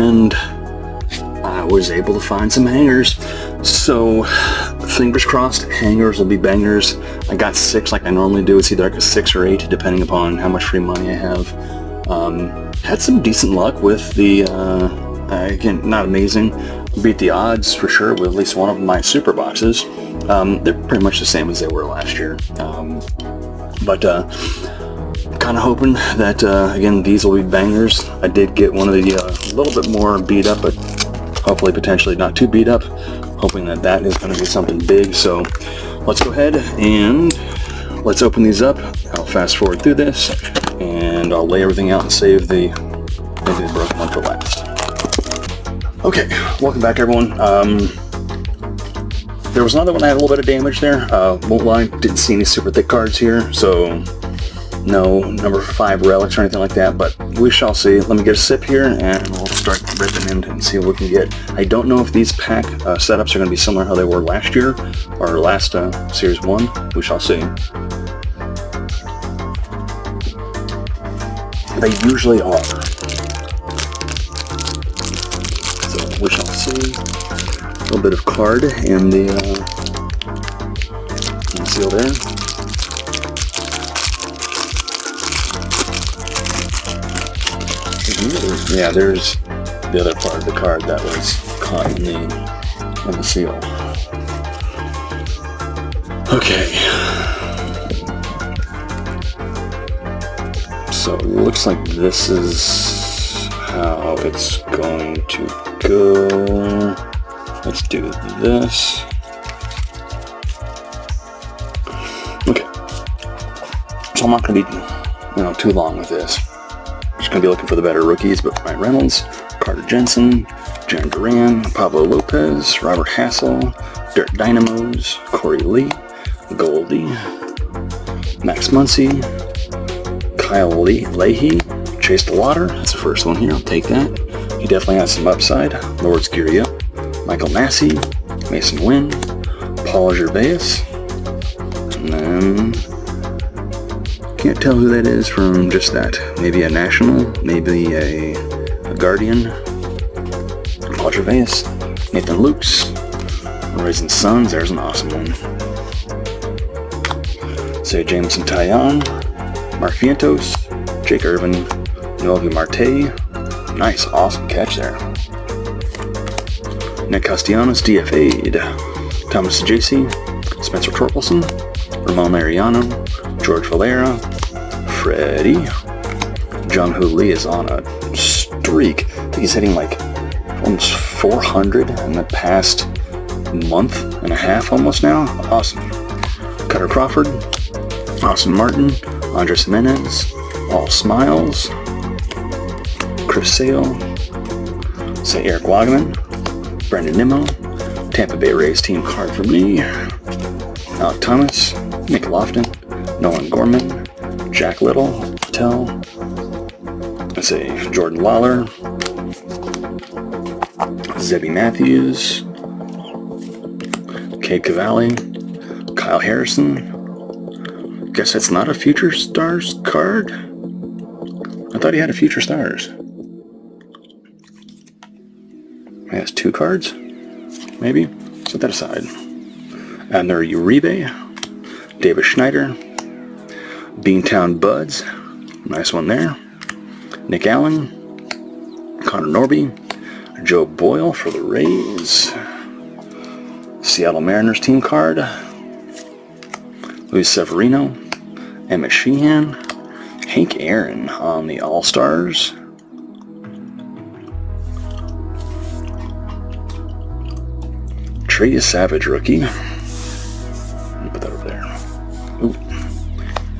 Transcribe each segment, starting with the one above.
and I was able to find some hangers. So fingers crossed, hangers will be bangers. I got 6 like I normally do. It's either like a 6 or 8 depending upon how much free money I have. Had some decent luck with the, again, not amazing. Beat the odds for sure with at least one of my super boxes. They're pretty much the same as they were last year. But kind of hoping that, again, these will be bangers. I did get one of the a little bit more beat up, but hopefully potentially not too beat up. Hoping that that is going to be something big. So let's go ahead and let's open these up. I'll fast forward through this and I'll lay everything out and save maybe the broken one for last. Okay, welcome back everyone. There was another one that had a little bit of damage there. Won't lie, didn't see any super thick cards here, so no number 5 relics or anything like that, but we shall see. Let me get a sip here and we'll start ripping in and see what we can get. I don't know if these pack setups are going to be similar to how they were last year or last Series 1. We shall see. They usually are. So we shall see. A little bit of card in the seal there. Yeah, there's the other part of the card that was caught in the seal. Okay. So it looks like this is how it's going to go. Let's do this. Okay. So I'm not going to be, too long with this. Just going to be looking for the better rookies, but Ryan Reynolds, Carter Jensen, Jarren Duran, Pablo Lopez, Robert Hassel, Dirt Dynamos, Corey Lee, Goldie, Max Muncy, Kyle Leahy, Chase DeLauder. That's the first one here. I'll take that. He definitely has some upside. Lawrence Gurriel, Michael Massey, Mason Wynn, Paul Gervais, and then can't tell who that is from just that. Maybe a National, maybe a Guardian. Paul Gervais, Nathan Lukes, Rising Suns. There's an awesome one. Say Jameson Taillon, Mark Vientos, Jake Irvin, Noelvi Marte. Nice, awesome catch there. Nick Castellanos, DFA'd. Thomas JC, Spencer Torkelson, Ramon Mariano, George Valera, Freddie. Jung-Hoo Lee is on a streak. I think he's hitting like almost 400 in the past month and a half almost now. Awesome. Cutter Crawford, Austin Martin, Andres Jimenez, All Smiles, Chris Sale, say Eric Wagman, Brandon Nimmo, Tampa Bay Rays team card for me, Alec Thomas, Nick Lofton, Nolan Gorman, Jack Little, Patel, let's say Jordan Lawler, Zebby Matthews, Cade Cavalli, Kyle Harrison. Guess that's not a Future Stars card? I thought he had a Future Stars. He has 2 cards? Maybe? Set that aside. And there are Uribe, Davis Schneider, Beantown Buds, nice one there, Nick Allen, Connor Norby, Joe Boyle for the Rays, Seattle Mariners team card, Luis Severino, Emmett Sheehan, Hank Aaron on the All-Stars, Trey Savage rookie. Put that over there. Ooh.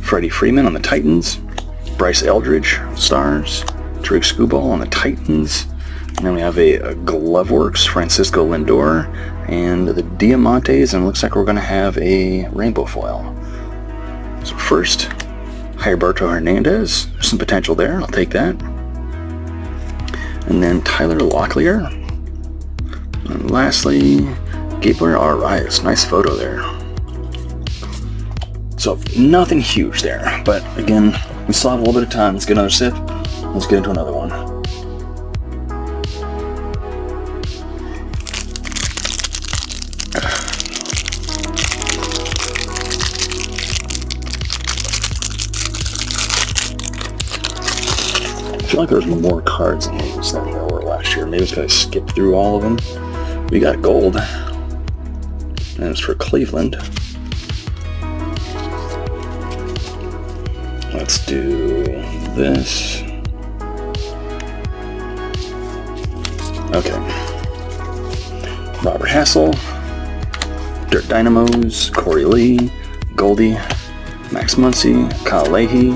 Freddie Freeman on the Titans. Bryce Eldridge, Stars. Tariq Skubal on the Titans. And then we have a Gloveworks, Francisco Lindor, and the Diamantes, and it looks like we're going to have a rainbow foil. So first, Heriberto Hernandez. There's some potential there. I'll take that. And then Tyler Locklear. And lastly, Gabriel Arias. Nice photo there. So nothing huge there, but again, we still have a little bit of time. Let's get another sip. Let's get into another one. feel like there's more cards in these than there were last year. Maybe it's because I skipped through all of them. We got gold. And it's for Cleveland. Let's do this. Okay. Robert Hassel, Dirt Dynamos, Corey Lee, Goldie, Max Muncy, Kyle Leahy,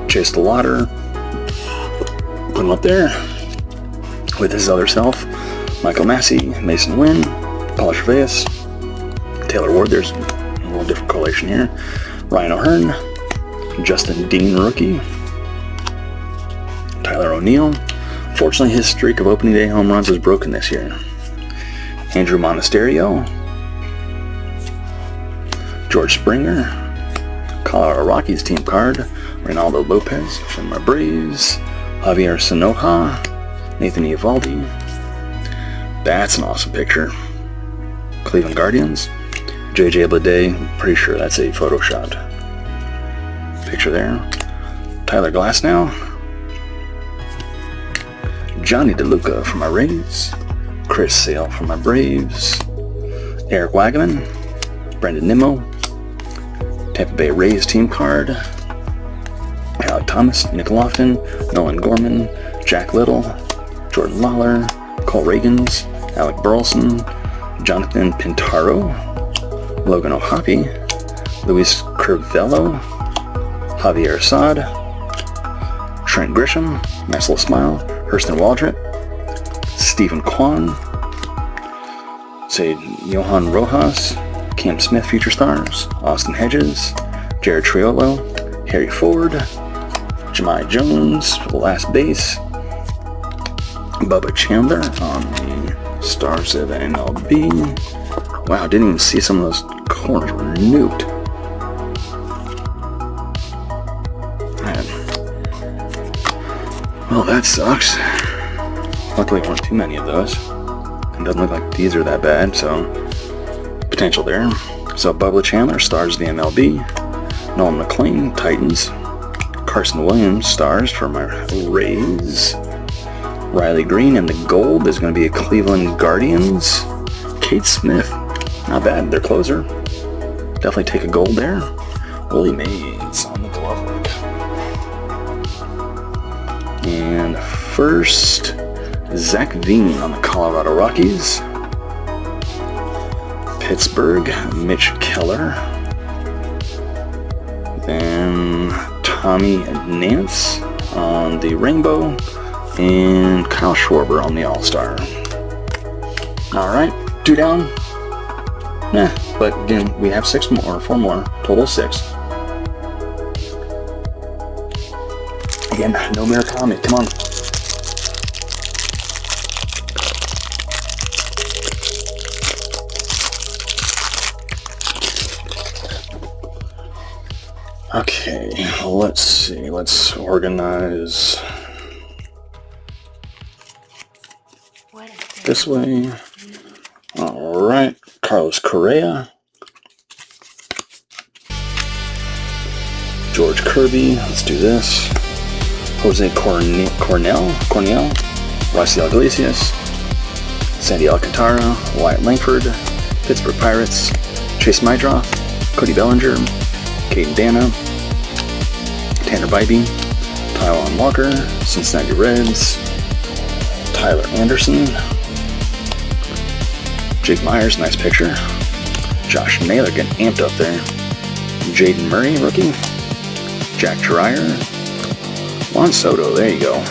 Chase DeLauder. Put him up there with his other self. Michael Massey, Mason Wynn, Paul Cervais, Taylor Ward. There's a little different correlation here. Ryan O'Hearn, Justin Dean, rookie. Tyler O'Neill. Fortunately, his streak of opening day home runs is broken this year. Andrew Monasterio, George Springer, Colorado Rockies team card, Reynaldo Lopez from my Braves, Javier Sanoja, Nathan Eovaldi. That's an awesome picture. Cleveland Guardians, JJ Bleday, pretty sure that's a photoshopped picture there. Tyler Glasnow, Johnny DeLuca from my Rays, Chris Sale from my Braves, Eric Wagaman, Brendan Nimmo, Tampa Bay Rays team card, Alec Thomas, Nick Lofton, Nolan Gorman, Jack Little, Jordan Lawler, Cole Reagans, Alec Burleson, Jonathan Pintaro, Logan O'Hoppe, Luis Curvello, Javier Assad, Trent Grisham, Marcelo Smile, Hurston Waldrop, Stephen Kwan, say Johan Rojas, Cam Smith, Future Stars, Austin Hedges, Jared Triolo, Harry Ford, Jahmai Jones for the last base, Bubba Chandler on the Stars of MLB. Wow, didn't even see some of those corners were nuked. Man. Well, that sucks. Luckily, there weren't too many of those. It doesn't look like these are that bad, so potential there. So Bubba Chandler, Stars of the MLB. Nolan McLean, Titans. Carson Williams, Stars for my Rays. Riley Green and the gold is going to be a Cleveland Guardians. Kate Smith, not bad, their closer. Definitely take a gold there. Willie Mays on the glove work. And first, Zach Veen on the Colorado Rockies. Pittsburgh, Mitch Keller. Then Tommy Nance on the Rainbow. And Kyle Schwarber on the All-Star. Alright, 2 down. Nah, but again, we have 4 more, total 6. Again, no Murakami, come on. Okay, let's see, let's organize this way. Alright, Carlos Correa, George Kirby, let's do this. Jose Cornell, Yasiel Iglesias, Sandy Alcantara, Wyatt Langford, Pittsburgh Pirates, Chase Mydroth, Cody Bellinger, Caden Dana, Tanner Bybee, Taijuan Walker, Cincinnati Reds, Tyler Anderson, Jake Myers, nice picture. Josh Naylor getting amped up there. Jaden Murray, rookie. Jack Dreyer. Juan Soto, there you go.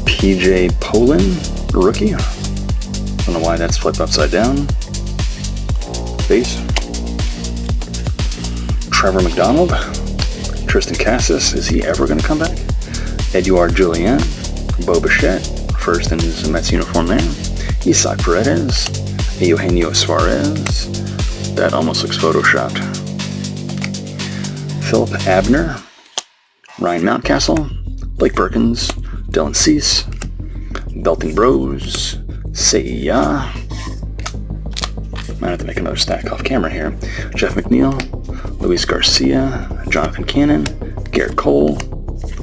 PJ Polin, rookie. Don't know why that's flipped upside down. Base. Trevor McDonald. Tristan Cassis, is he ever going to come back? Eduard Julien, Bo Bichette, first in his Mets uniform there. Isaac Paredes, Eugenio Suarez. That almost looks photoshopped. Philip Abner, Ryan Mountcastle, Blake Perkins, Dylan Cease, Belting Bros, Seiya, Might have to make another stack off camera here. Jeff McNeil, Luis Garcia, Jonathan Cannon, Garrett Cole,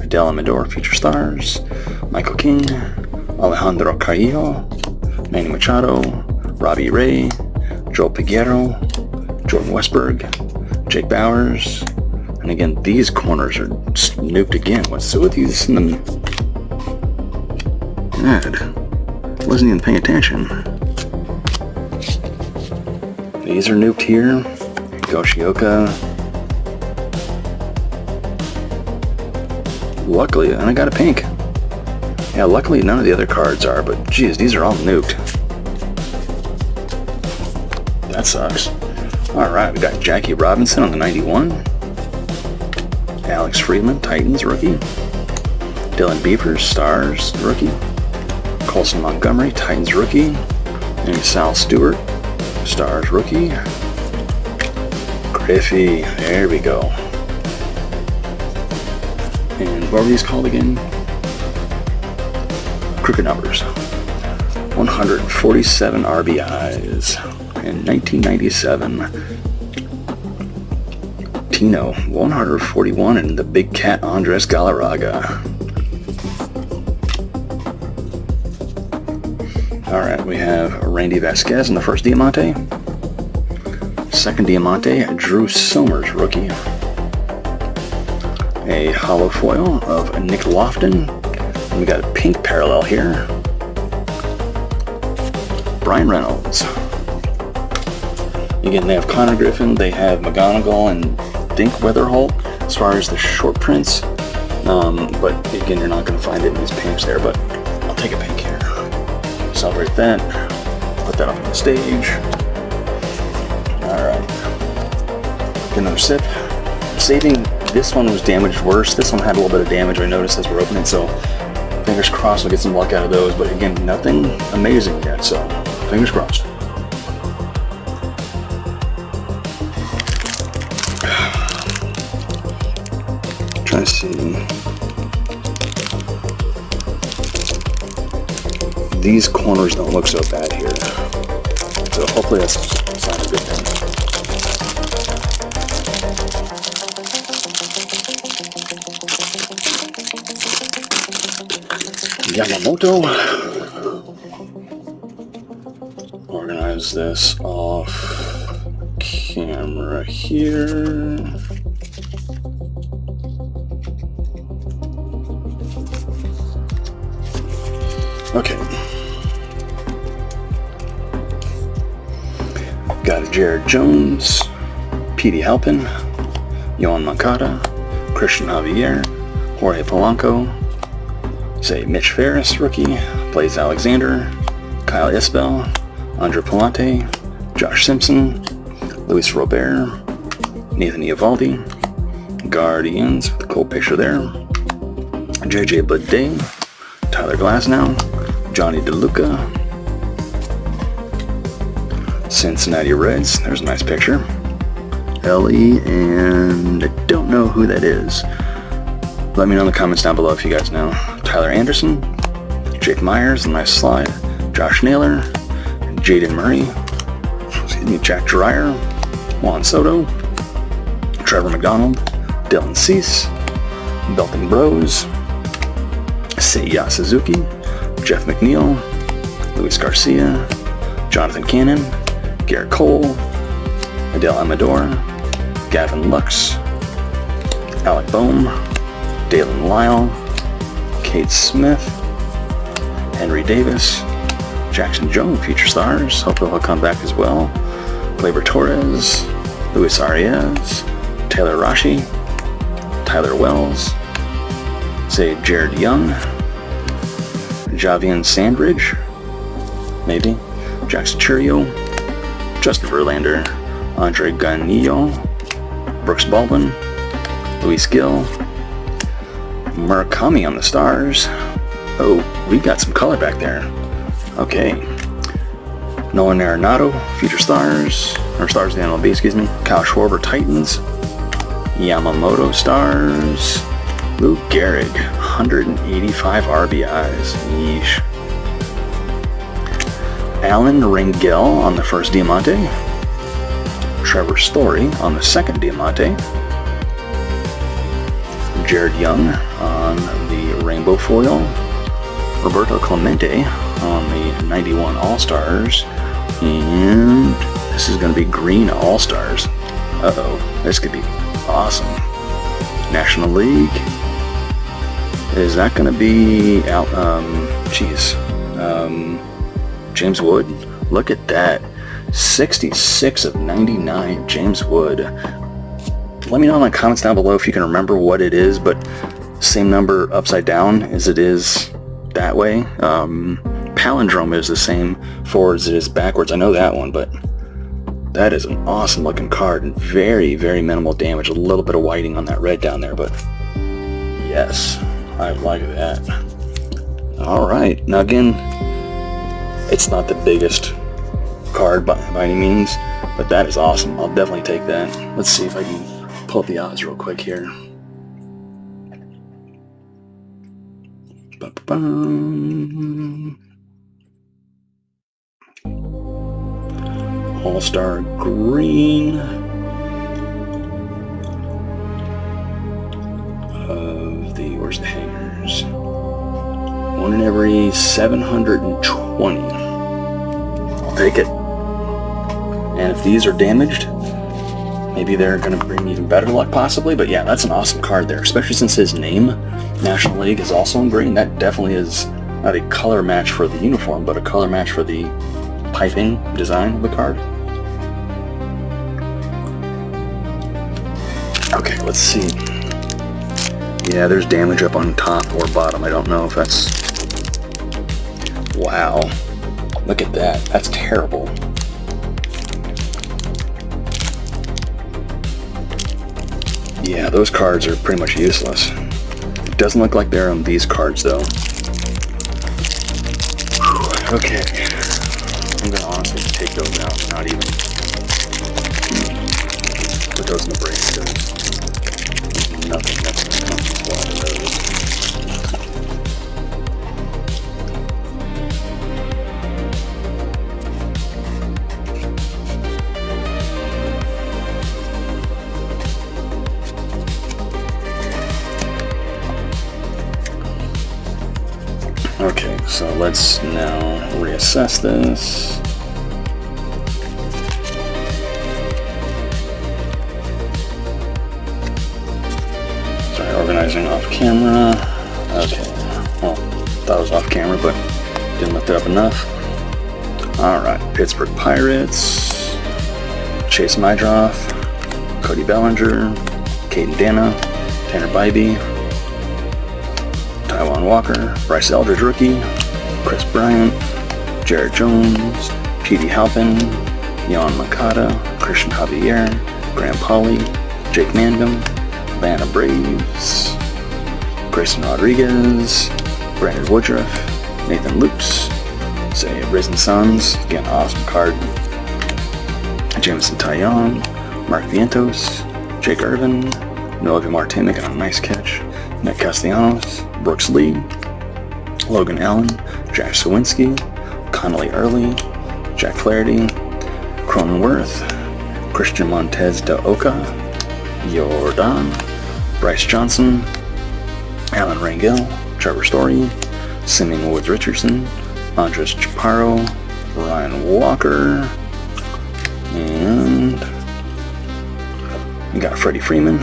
Adele Amador, Future Stars, Michael King, Alejandro Carrillo, Manny Machado, Robbie Ray, Joel Piguero, Jordan Westberg, Jake Bowers, and again, these corners are nuked again. What's with these? God, wasn't even paying attention. These are nuked here. Yoshioka. Luckily, and I got a pink. Yeah, luckily none of the other cards are, but geez, these are all nuked. That sucks. Alright, we got Jackie Robinson on the 91. Alex Friedman, Titans rookie. Dylan Beavers, Stars rookie. Colson Montgomery, Titans rookie. And Sal Stewart, Stars rookie. Griffey, there we go. And what were these called again? Crooked numbers. 147 RBIs in 1997. Tino, 141, and the big cat Andres Galarraga. Alright, we have Randy Vasquez in the first Diamante. Second Diamante, Drew Somers, rookie. A hollow foil of Nick Lofton. And we got a pink parallel here. Brian Reynolds. Again, they have Connor Griffin, they have McGonigal and Dink Weatherholt as far as the short prints. But again, you're not going to find any of these pinks there, but I'll take a pink here. Celebrate that. Put that up on the stage. Alright. Get another sip. Saving, this one was damaged worse. This one had a little bit of damage, I noticed as we're opening, so fingers crossed we'll get some luck out of those. But again, nothing amazing yet, so fingers crossed. Trying to see. These corners don't look so bad here. So hopefully that's a sign of a good thing. Yamamoto. Organize this off camera here. Okay. Got a Jared Jones, Petey Halpin, Yohan Moncada, Christian Javier, Jorge Polanco, say Mitch Ferris, rookie, Blaze Alexander, Kyle Isbell, Andre Palante, Josh Simpson, Luis Robert, Nathan Eovaldi, Guardians with a cool picture there, JJ Bleday, Tyler Glasnow, Johnny DeLuca, Cincinnati Reds, there's a nice picture, Ellie, and I don't know who that is. Let me know in the comments down below if you guys know. Tyler Anderson, Jake Myers, a nice slide, Josh Naylor, Jaden Murray, Jack Dreyer, Juan Soto, Trevor McDonald, Dylan Cease, Belton Bros, Seiya Suzuki, Jeff McNeil, Luis Garcia, Jonathan Cannon, Garrett Cole, Adele Amador, Gavin Lux, Alec Boehm, Dalen Lyle, Kate Smith, Henry Davis, Jackson Jones, Future Stars, hopefully he'll come back as well, Gleyber Torres, Luis Arias, Taylor Rashi, Tyler Wells, say Jared Young, Javian Sandridge, maybe, Jackson Churio, Justin Verlander, Andre Ganillo, Brooks Baldwin, Luis Gill, Murakami on the Stars. Oh, we got some color back there. Okay. Nolan Arenado, Future Stars, or Stars of the MLB, excuse me. Kyle Schwarber, Titans. Yamamoto Stars. Lou Gehrig, 185 RBIs. Yeesh. Alan Rangel on the first Diamante. Trevor Story on the second Diamante. Jared Young on the Rainbow Foil. Roberto Clemente on the 91 All-Stars. And this is going to be green All-Stars. Uh-oh, this could be awesome. National League. Is that going to be out? James Wood. Look at that. 66 of 99, James Wood. Let me know in the comments down below if you can remember what it is, but same number upside down as it is that way. Palindrome is the same forward as it is backwards. I know that one, but that is an awesome looking card and very, very minimal damage. A little bit of whiting on that red down there, but yes, I like that. All right, now again, it's not the biggest card by any means, but that is awesome. I'll definitely take that. Let's see if I can pull up the odds real quick here. All-Star Green of the, where's the hangers? 1 in every 720. I'll take it. And if these are damaged, maybe they're going to bring even better luck possibly. But yeah, that's an awesome card there, especially since his name, National League, is also in green. That definitely is not a color match for the uniform, but a color match for the piping design of the card. Okay, let's see. Yeah, there's damage up on top or bottom. I don't know if that's... Wow. Look at that. That's terrible. Yeah, those cards are pretty much useless. It doesn't look like they're on these cards, though. Whew, okay. I'm going to honestly take those out. Not even put those in the brace, because there's nothing that's going to come from one of those. Okay, so let's now reassess this. Sorry, organizing off camera. Okay, well, thought it was off camera, but didn't lift it up enough. Alright, Pittsburgh Pirates, Chase Mydroth, Cody Bellinger, Caden Dana, Tanner Bybee, Taijuan Walker, Bryce Eldridge rookie, Chris Bryant, Jared Jones, P.D. Halpin, Jan Makata, Christian Javier, Graham Pauley, Jake Mangum, Atlanta Braves, Grayson Rodriguez, Brandon Woodruff, Nathan Lukes, say Risen Suns, again awesome card, Jameson Taillon, Mark Vientos, Jake Irvin, Noah Martin making a nice catch, Nick Castellanos, Brooks Lee, Logan Allen, Jack Sawinski, Connolly Early, Jack Flaherty, Cronenworth, Christian Montez de Oca, Jordan, Bryce Johnson, Alan Rangel, Trevor Story, Simeon Woods Richardson, Andres Chaparro, Ryan Walker, and we got Freddie Freeman,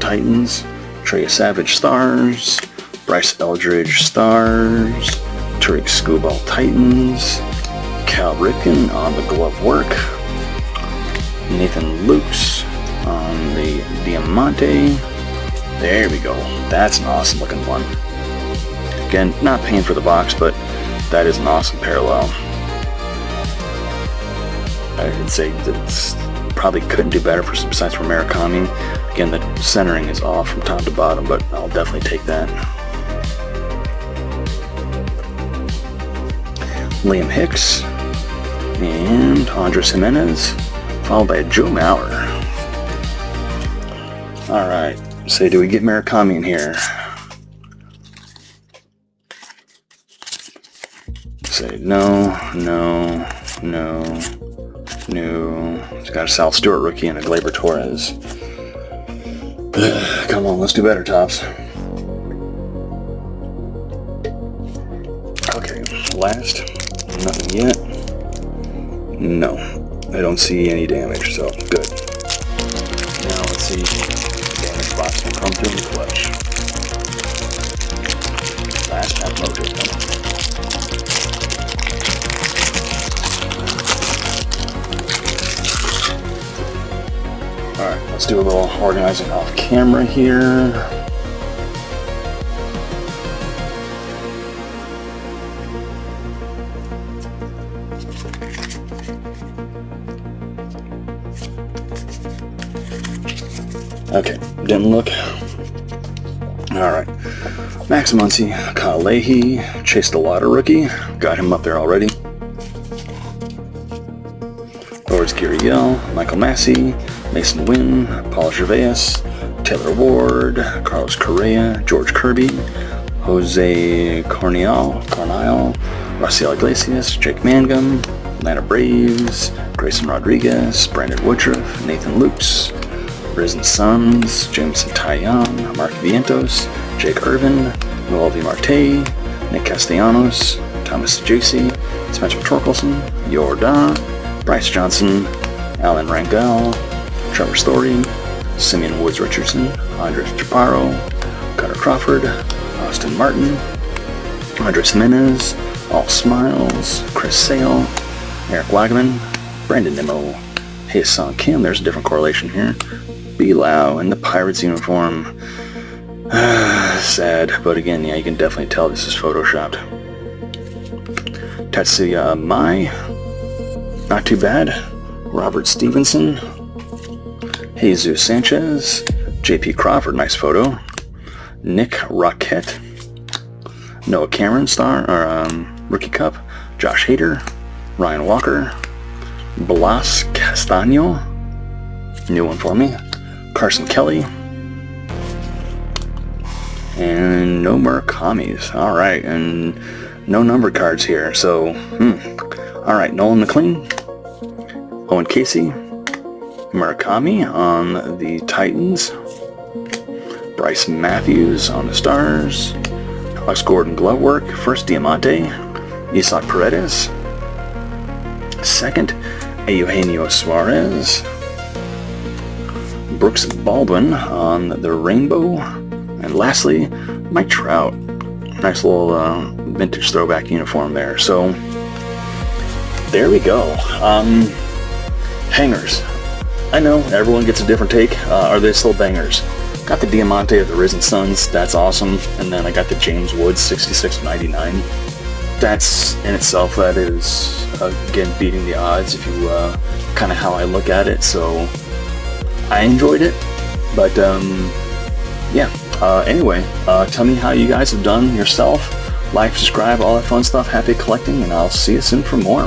Titans, Trey Savage Stars, Bryce Eldridge Stars, Tariq Skubal Titans, Cal Ripken on the glove work, Nathan Lukes on the Diamante. There we go. That's an awesome looking one. Again, not paying for the box, but that is an awesome parallel. I'd say that probably couldn't do better besides for Murakami. Again, the centering is off from top to bottom, but I'll definitely take that. Liam Hicks and Andres Jimenez, followed by Joe Mauer. Alright, so do we get Murakami in here? Say no, no, no, No. It's got a Sal Stewart rookie and a Gleyber Torres. Come on, let's do better, Topps. Okay, last. Nothing yet. No. I don't see any damage, so good. Now let's see if the damage box will come through in the clutch. Last pack mojo coming. Alright, let's do a little organizing off camera here. Okay, didn't look. Alright. Max Muncy, Kyle Leahy, Chase DeLauder rookie. Got him up there already. Lourdes Gurriel, Michael Massey, Mason Wynn, Paul Gervais, Taylor Ward, Carlos Correa, George Kirby, Jose Carnial, Raciel Iglesias, Jake Mangum, Atlanta Braves, Grayson Rodriguez, Brandon Woodruff, Nathan Lukes, Risen Suns, Jameson Taillon, Mark Vientos, Jake Irvin, Noel V. Marte, Nick Castellanos, Thomas JC, Spencer Torkelson, Jordan, Bryce Johnson, Alan Rangel, Trevor Story, Simeon Woods Richardson, Andres Chaparro, Cutter Crawford, Austin Martin, Andres Jimenez, All Smiles, Chris Sale, Eric Wagman, Brandon Nimmo, Hae-Sung Kim, there's a different correlation here, B. Lau in the Pirates uniform. Sad, but again, yeah, you can definitely tell this is photoshopped. Tatsuya Mai, not too bad. Robert Stevenson, Jesus Sanchez, JP Crawford, nice photo. Nick Roquette, Noah Cameron rookie cup. Josh Hader, Ryan Walker, Blas Castaño, new one for me. Carson Kelly, and no Murakamis. All right, and no numbered cards here. So, all right, Nolan McLean, Owen Casey, Murakami on the Titans, Bryce Matthews on the Stars, Alex Gordon glove work, first Diamante, Isaac Paredes, second Eugenio Suarez, Brooks Baldwin on the Rainbow, and lastly, Mike Trout. Nice little vintage throwback uniform there. So, there we go. Hangers. I know, everyone gets a different take. Are they still bangers? Got the Diamante of the Risen Suns, that's awesome. And then I got the James Woods 66/99. That's, in itself, that is, again, beating the odds if you, kind of how I look at it. So, I enjoyed it, but yeah. Anyway, tell me how you guys have done yourself. Like, subscribe, all that fun stuff. Happy collecting, and I'll see you soon for more.